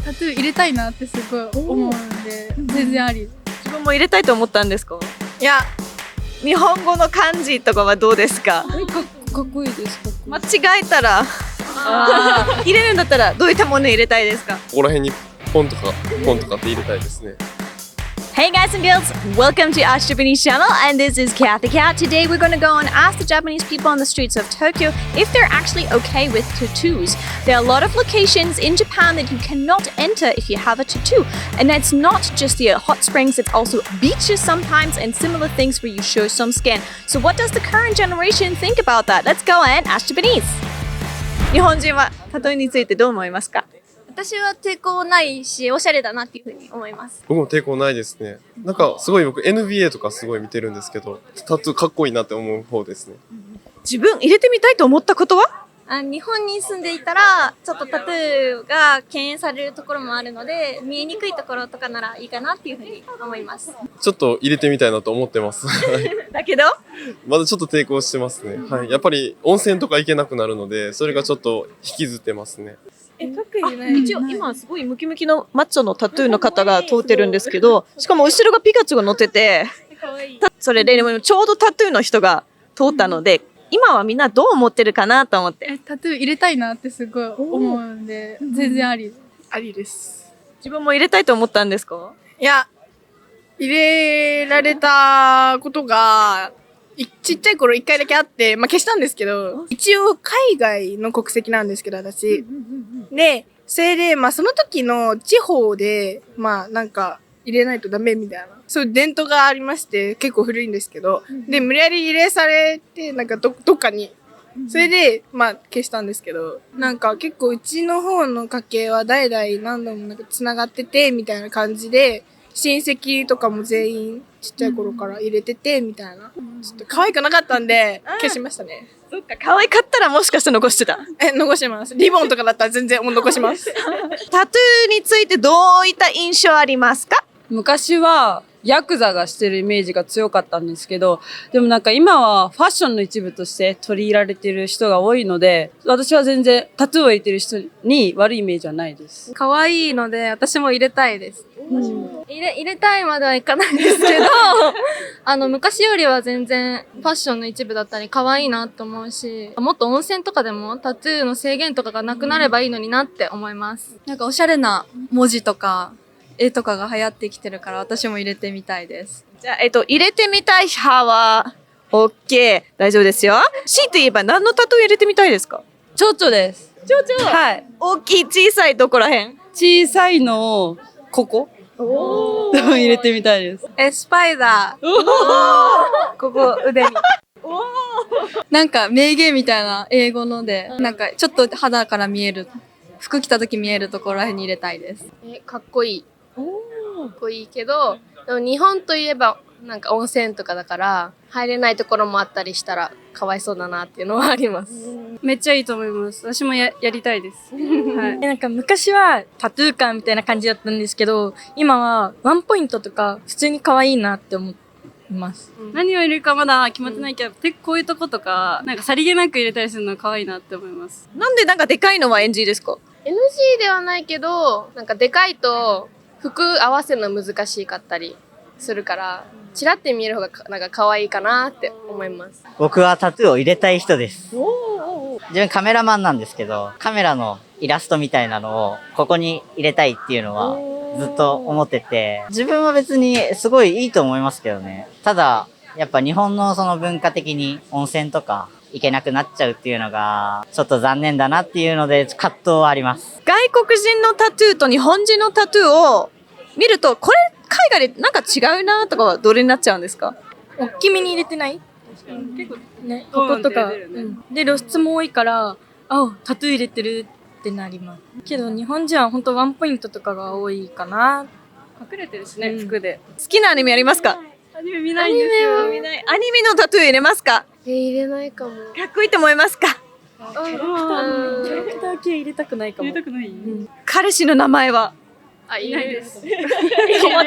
タトゥー入れたいなってすごい思うんで、全然あり。自分も入れたいと思ったんですか？いや、日本語の漢字とかはどうですか？かっこいいです。かっこいい。間違えたら入れるんだったらどういったもの入れたいですか？ここら辺にポンとかって入れたいですね。Hey guys and girls, welcome to Ask Japanese channel, and this is Kat the Cat. Today we're going to go and ask the Japanese people on the streets of Tokyo if they're actually okay with tattoos. There are a lot of locations in Japan that you cannot enter if you have a tattoo, and it's not just the hot springs, it's also beaches sometimes and similar things where you show some skin. So what does the current generation think about that? Let's go and ask Japanese. 日本人はタトゥーについてどう思いますか？私は抵抗ないし、おしゃれだなっていうふうに思います。僕も抵抗ないですね。なんかすごい僕 NBA とかすごい見てるんですけど、タトゥーかっこいいなって思う方ですね。自分入れてみたいと思ったことは？日本に住んでいたら、ちょっとタトゥーが敬遠されるところもあるので、見えにくいところとかならいいかなっていうふうに思います。ちょっと入れてみたいなと思ってます。だけどまだちょっと抵抗してますね。はい。やっぱり温泉とか行けなくなるので、それがちょっと引きずってますね。一応今すごいムキムキのマッチョのタトゥーの方が通ってるんですけど、しかも後ろがピカチュウが乗ってて、それでちょうどタトゥーの人が通ったので、今はみんなどう思ってるかなと思って。タトゥー入れたいなってすごい思うんで、全然あり。ありです。自分も入れたいと思ったんですか？いや、入れられたことが、ちっちゃい頃一回だけあって、消したんですけど、一応海外の国籍なんですけど、私。で、それで、その時の地方で、なんか入れないとダメみたいな、そういう伝統がありまして、結構古いんですけど、で、無理やり入れされて、なんかどっかに、それで、消したんですけど、なんか結構うちの方の家系は代々何度もなんか繋がってて、みたいな感じで、親戚とかも全員ちっちゃい頃から入れてて、みたいな。ちょっと可愛くなかったんで、消しましたね。そっか、可愛かったらもしかして残してた？残してます。リボンとかだったら全然残します。タトゥーについてどういった印象ありますか？昔はヤクザがしてるイメージが強かったんですけど、でもなんか今はファッションの一部として取り入れられている人が多いので、私は全然タトゥーを入れてる人に悪いイメージはないです。可愛いので、私も入れたいです。入れたいまではいかないんですけど、昔よりは全然ファッションの一部だったり可愛いなと思うし、もっと温泉とかでもタトゥーの制限とかがなくなればいいのになって思います。なんかおしゃれな文字とか絵とかが流行ってきてるから私も入れてみたいです。じゃあ、入れてみたい派は OK、大丈夫ですよ。強いて言えば何のタトゥー入れてみたいですか？蝶々です。蝶々。はい。大きい小さいどこらへん？小さいのをここ入れてみたいです。スパイダー。ここ腕に。なんか名言みたいな英語ので、なんかちょっと肌から見える、服着た時見えるところらへんに入れたいです。かっこいい。かっこいいけど、でも日本といえばなんか温泉とかだから入れないところもあったりしたらかわいそうだなっていうのはあります。めっちゃいいと思います。私もやりたいです。はい。なんか昔はタトゥー感みたいな感じだったんですけど、今はワンポイントとか普通に可愛いなって思います。何を入れるかまだ決まってないけど、こういうとことか、なんかさりげなく入れたりするの可愛いなって思います。なんでなんかでかいのは NG ですか？ NG ではないけど、なんかでかいと服合わせるの難しかったりするから、チラって見える方がなんか可愛いかなって思います。僕はタトゥーを入れたい人です。自分カメラマンなんですけど、カメラのイラストみたいなのをここに入れたいっていうのはずっと思ってて、自分は別にすごいいいと思いますけどね。ただ、やっぱ日本のその文化的に温泉とか行けなくなっちゃうっていうのがちょっと残念だなっていうので葛藤はあります。外国人のタトゥーと日本人のタトゥーを見ると、これ海外でなんか違うなとかはどれになっちゃうんですか？大きめに入れてない？結構ね、こことか。で、露出も多いから、タトゥー入れてるってなります。けど日本人は本当ワンポイントとかが多いかな。隠れてるしね、服で。好きなアニメありますか？アニメ見ないんですよ。アニメのタトゥー入れますか？入れないかも。かっこいいと思いますか？キャラクター系入れたくないかも。入れたくない？彼氏の名前は？いないです。困っ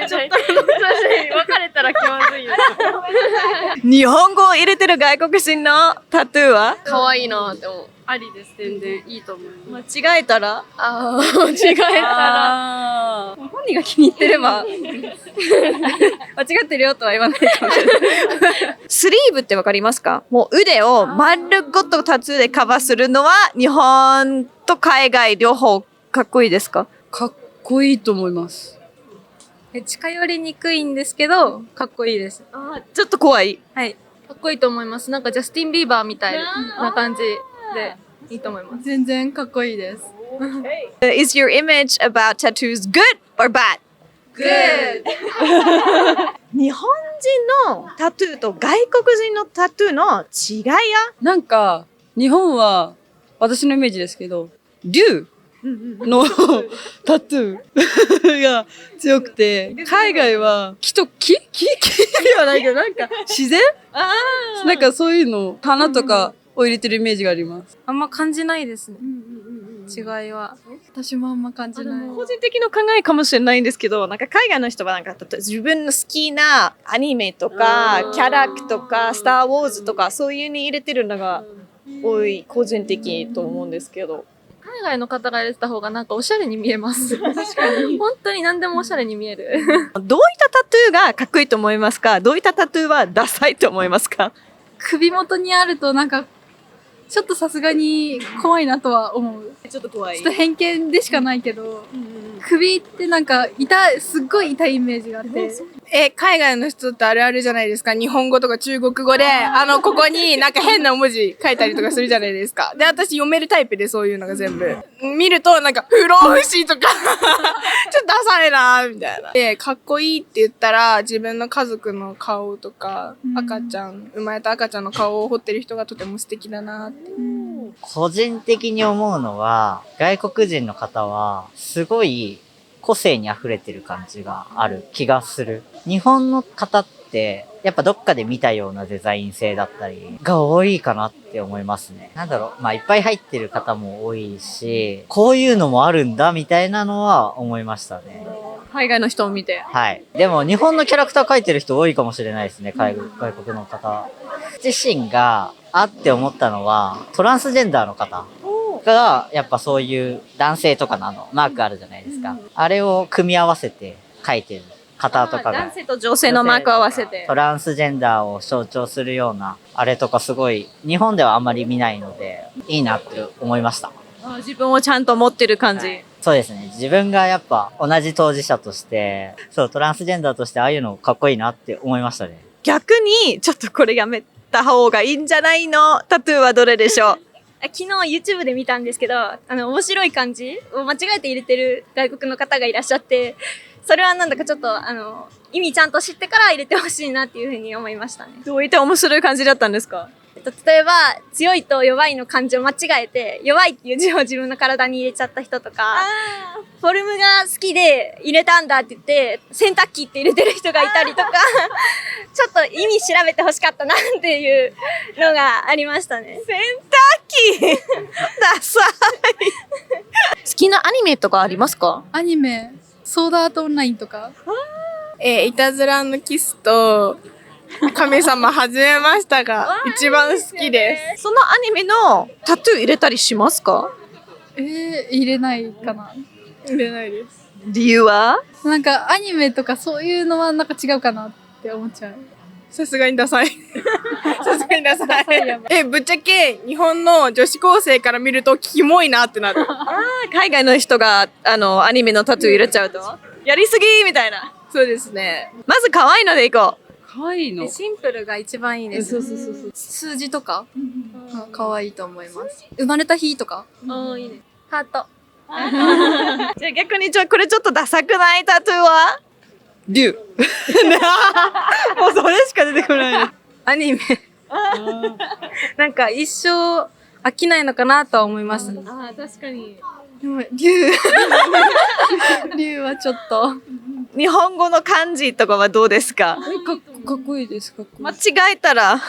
ちゃった。別れたら気まずいよ。日本語を入れてる外国人のタトゥーは？可愛いなって思う。ありです。全然いいと思います。間違えたら間違えたら。本人が気に入ってれば、間違ってるよとは言わないかもしれない。スリーブってわかりますか？もう腕を丸ごとタトゥーでカバーするのは日本と海外両方かっこいいですか？かっこいいと思います。近寄りにくいんですけど、かっこいいです。ちょっと怖い。はい。かっこいいと思います。なんかジャスティン・ビーバーみたいな感じでいいと思います。全然かっこいいです。Is your image about tattoos good or bad? Good! 日本人のタトゥーと外国人のタトゥーの違いやなんか、日本は、私のイメージですけど、竜のタトゥーが強くて、海外は木ではないけど、なんか自然なんかそういうの、花とかを入れてるイメージがあります。あんま感じないですね。違いは。私もあんま感じない。個人的な考えかもしれないんですけど、なんか海外の人はなんか自分の好きなアニメとか、キャラクターとか、スター・ウォーズとか、そういうに入れてるのが多い、個人的と思うんですけど。海外の方が入れてた方がなんかおしゃれに見えます。確かに。本当に何でもおしゃれに見える。どういったタトゥーがかっこいいと思いますか？どういったタトゥーはダサいと思いますか？首元にあるとなんか、ちょっとさすがに怖いなとは思う。ちょっと怖い。ちょっと偏見でしかないけど、首ってなんかすっごい痛いイメージがあって。海外の人ってあるあるじゃないですか。日本語とか中国語で、ここになんか変な文字書いたりとかするじゃないですか。で、私読めるタイプでそういうのが全部。見るとなんか、不老不死とか、ちょっとダサいなみたいな。で、かっこいいって言ったら、自分の家族の顔とか、生まれた赤ちゃんの顔を彫ってる人がとても素敵だなって。個人的に思うのは、外国人の方は、すごい個性に溢れてる感じがある気がする。日本の方って、やっぱどっかで見たようなデザイン性だったりが多いかなって思いますね。なんだろう、まあいっぱい入ってる方も多いし、こういうのもあるんだみたいなのは思いましたね。海外の人を見て。はい。でも日本のキャラクター描いてる人多いかもしれないですね、外国の方。自身がって思ったのは、トランスジェンダーの方が、やっぱそういう男性とかのマークあるじゃないですか。あれを組み合わせて描いてる方とかが。男性と女性のマークを合わせて。トランスジェンダーを象徴するような、あれとかすごい、日本ではあんまり見ないので、いいなって思いました。自分をちゃんと持ってる感じ。そうですね。自分がやっぱ同じ当事者として、トランスジェンダーとしてああいうのかっこいいなって思いましたね。逆に、ちょっとこれやめた方がいいんじゃないのタトゥーはどれでしょう？昨日 YouTube で見たんですけど、面白い感じを間違えて入れてる外国の方がいらっしゃって、それはなんだかちょっと、意味ちゃんと知ってから入れてほしいなっていうふうに思いましたね。どういった面白い感じだったんですか？例えば、強いと弱いの漢字を間違えて、弱いっていう字を自分の体に入れちゃった人とか、フォルムが好きで入れたんだって言って、洗濯機って入れてる人がいたりとか、ちょっと意味調べてほしかったなっていうのがありましたね。洗濯機ダサい好きなアニメとかありますか？アニメ、ソードアートオンラインとか。いたずらのキスと、神様始めましたが、一番好きです。そのアニメのタトゥー入れたりしますか？入れないかな。入れないです。理由は？なんかアニメとかそういうのはなんか違うかなって思っちゃう。さすがにダサい。さすがにダサい。ぶっちゃけ日本の女子高生から見るとキモいなってなる。海外の人がアニメのタトゥー入れちゃうとやりすぎみたいな。そうですね。まず可愛いのでいこう。可愛いの。シンプルが一番いいです。そう。数字とか可愛いと思います。生まれた日とか。いいね。ハート。じゃあ逆にこれちょっとダサくないタトゥーは？竜。もうそれしか出てこない。アニメ。なんか一生飽きないのかなとは思います。確かに。でも竜はちょっと。日本語の漢字とかはどうですか？かっこいいです。かっこいい。間違えたら。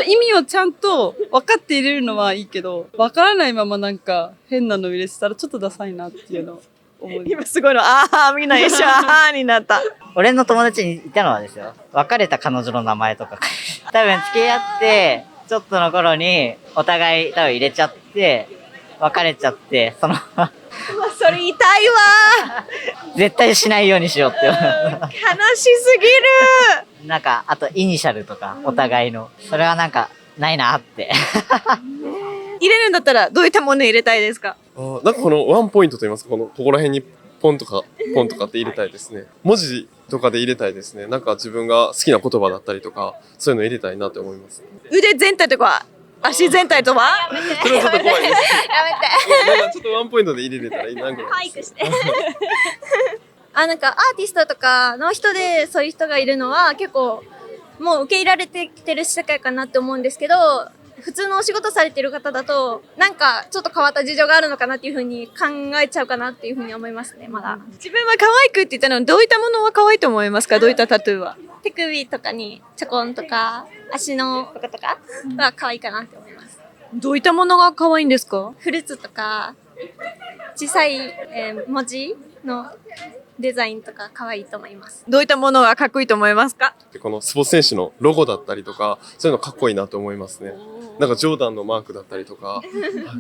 意味をちゃんと分かって入れるのはいいけど、分からないままなんか変なの入れてたらちょっとダサいなっていうのを思います。今すごいの、みんな一緒になった。俺の友達にいたのはですよ、別れた彼女の名前とか。多分付き合って、ちょっとの頃にお互い多分入れちゃって、別れちゃって、それ痛いわ絶対しないようにしようって思う。悲しすぎるなんか、あとイニシャルとか、お互いの。それはなんか、ないなって。入れるんだったらどういったもの入れたいですか？なんかこのワンポイントといいますか、ここら辺にポンとかって入れたいですね。文字とかで入れたいですね。なんか自分が好きな言葉だったりとか、そういうの入れたいなって思います。腕全体とか足全体とはそれはちょっと怖いです。やめてなんかちょっとワンポイントで入れれたらいいなぐらいです。可愛くしてなんかアーティストとかの人でそういう人がいるのは結構もう受け入れられてきてる世界かなって思うんですけど、普通のお仕事されてる方だとなんかちょっと変わった事情があるのかなっていうふうに考えちゃうかなっていうふうに思いますね。まだ自分は可愛くって言ったのはどういったものは可愛いと思いますか？どういったタトゥーは？手首とかにチョコンとか足のとかは可愛いかなって思います。どういったものが可愛いんですか？フルーツとか小さい、文字のデザインとか可愛いと思います。どういったものがかっこいいと思いますか？このスポーツ選手のロゴだったりとか、そういうのかっこいいなと思いますね。なんかジョーダンのマークだったりとか。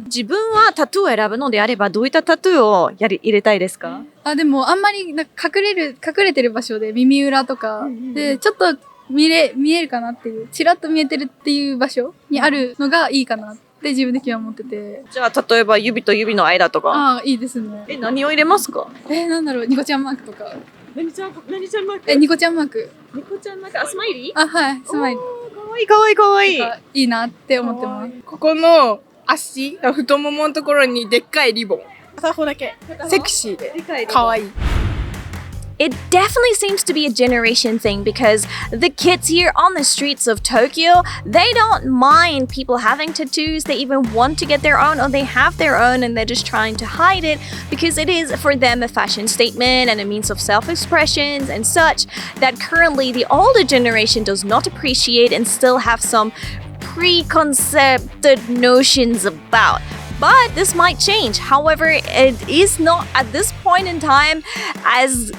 自分はタトゥーを選ぶのであればどういったタトゥーを入れたいですか？でもあんまりなんか隠れてる場所で耳裏とかでちょっと見えるかなっていう、チラッと見えてるっていう場所にあるのがいいかなって自分的には思ってて。じゃあ例えば指と指の間とか。いいですね。何を入れますか？なんだろう、ニコちゃんマークとか。何ちゃんマーク？ニコちゃんマーク。ニコちゃんマーク、スマイリー？はい、スマイリー。かわいい。いいなって思ってます。ここの足、太もものところにでっかいリボン。片方だけ。セクシーで。可愛い。It definitely seems to be a generation thing because the kids here on the streets of Tokyo, they don't mind people having tattoos. They even want to get their own, or they have their own and they're just trying to hide it because it is for them a fashion statement and a means of self-expression and such that currently the older generation does not appreciate and still have some preconceived notions about. But this might change. However, it is not at this point in time as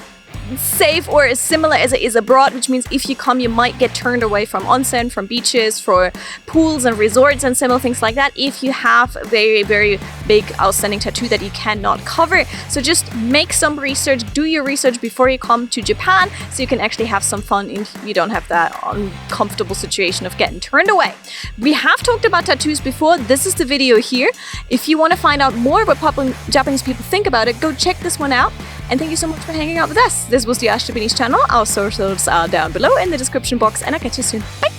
safe or as similar as it is abroad, which means if you come you might get turned away from onsen, from beaches, for pools and resorts and similar things like that if you have a very, very big outstanding tattoo that you cannot cover. So just make some research, do your research before you come to Japan so you can actually have some fun and you don't have that uncomfortable situation of getting turned away. We have talked about tattoos before. This is the video here. If you want to find out more what Japanese people think about it, go check this one out. And thank you so much for hanging out with us. This was the Ash Japanese channel. Our socials are down below in the description box, and I'll catch you soon. Bye!